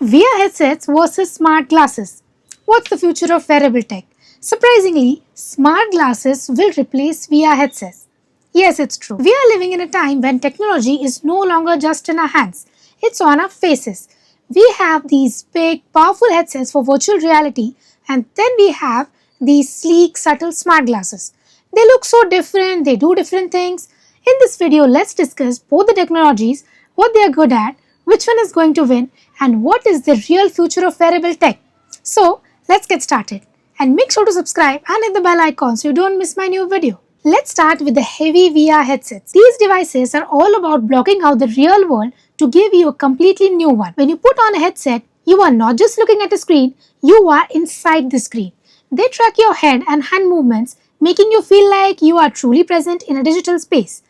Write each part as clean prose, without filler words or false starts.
VR headsets versus smart glasses. What's the future of wearable tech? Surprisingly, smart glasses will replace VR headsets. Yes, it's true. We are living in a time when technology is no longer just in our hands, it's on our faces. We have these big, powerful headsets for virtual reality, and then we have these sleek, subtle smart glasses. They look so different, they do different things. In this video, let's discuss both the technologies, what they are good at, which one is going to win, and what is the real future of wearable tech. So, let's get started. And make sure to subscribe and hit the bell icon so you don't miss my new video. Let's start with the heavy VR headsets. These devices are all about blocking out the real world to give you a completely new one. When you put on a headset, you are not just looking at a screen, you are inside the screen. They track your head and hand movements, making you feel like you are truly present in a digital space.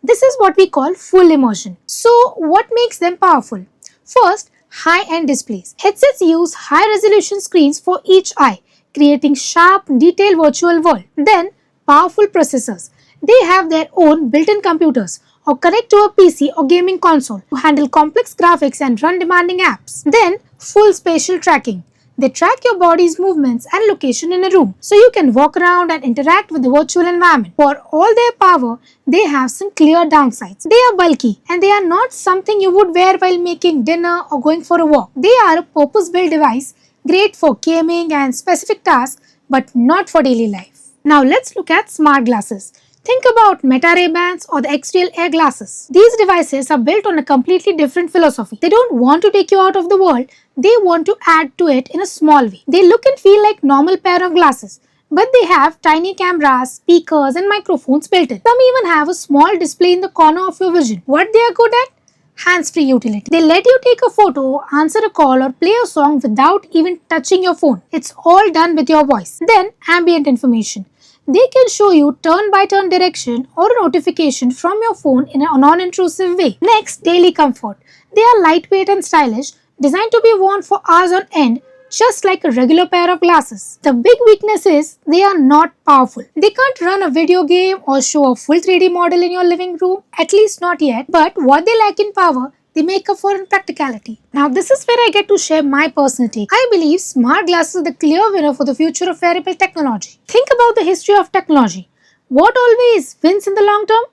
This is what we call full immersion. So, what makes them powerful? First, high-end displays. Headsets use high-resolution screens for each eye, creating sharp, detailed virtual world. Then, powerful processors. They have their own built-in computers or connect to a PC or gaming console to handle complex graphics and run demanding apps. Then, full spatial tracking. They track your body's movements and location in a room, so you can walk around and interact with the virtual environment. For all their power, they have some clear downsides. They are bulky and they are not something you would wear while making dinner or going for a walk. They are a purpose-built device, great for gaming and specific tasks, but not for daily life. Now let's look at smart glasses. Think about Meta Ray-Bans or the XReal Air glasses. These devices are built on a completely different philosophy. They don't want to take you out of the world, they want to add to it in a small way. They look and feel like normal pair of glasses, but they have tiny cameras, speakers and microphones built in. Some even have a small display in the corner of your vision. What they are good at? Hands-free utility. They let you take a photo, answer a call or play a song without even touching your phone. It's all done with your voice. Then ambient information. They can show you turn-by-turn direction or a notification from your phone in a non-intrusive way. Next, daily comfort. They are lightweight and stylish, designed to be worn for hours on end, just like a regular pair of glasses. The big weakness is they are not powerful. They can't run a video game or show a full 3D model in your living room, at least not yet. But what they lack in power, they make up for in practicality. Now this is where I get to share my personal take. I believe smart glasses are the clear winner for the future of wearable technology. Think about the history of technology. What always wins in the long term?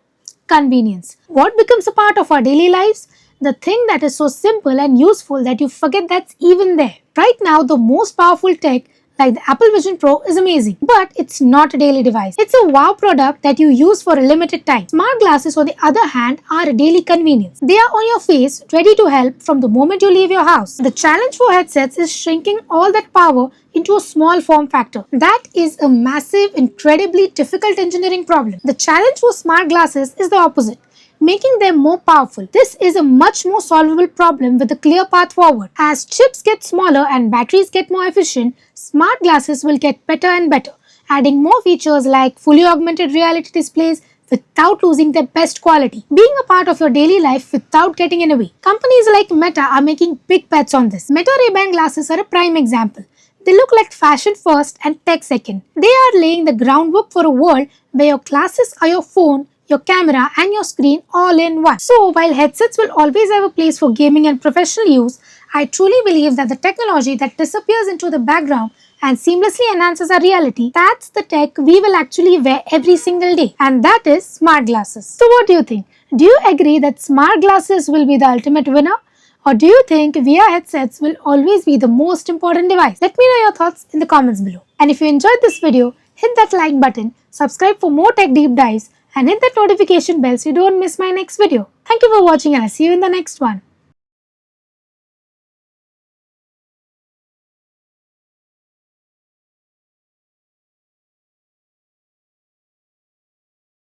Convenience. What becomes a part of our daily lives? The thing that is so simple and useful that you forget that's even there. Right now, the most powerful tech like the Apple Vision Pro is amazing, but it's not a daily device. It's a wow product that you use for a limited time. Smart glasses, on the other hand, are a daily convenience. They are on your face, ready to help from the moment you leave your house. The challenge for headsets is shrinking all that power into a small form factor. That is a massive, incredibly difficult engineering problem. The challenge for smart glasses is the opposite, making them more powerful. This is a much more solvable problem with a clear path forward. As chips get smaller and batteries get more efficient, smart glasses will get better and better, adding more features like fully augmented reality displays without losing their best quality, being a part of your daily life without getting in the way. Companies like Meta are making big bets on this. Meta Ray-Ban glasses are a prime example. They look like fashion first and tech second. They are laying the groundwork for a world where your glasses are your phone, your camera and your screen all in one. So while headsets will always have a place for gaming and professional use, I truly believe that the technology that disappears into the background and seamlessly enhances our reality, that's the tech we will actually wear every single day, and that is smart glasses. So what do you think? Do you agree that smart glasses will be the ultimate winner? Or do you think VR headsets will always be the most important device? Let me know your thoughts in the comments below. And if you enjoyed this video, hit that like button, subscribe for more tech deep dives, and hit that notification bell so you don't miss my next video. Thank you for watching and I'll see you in the next one.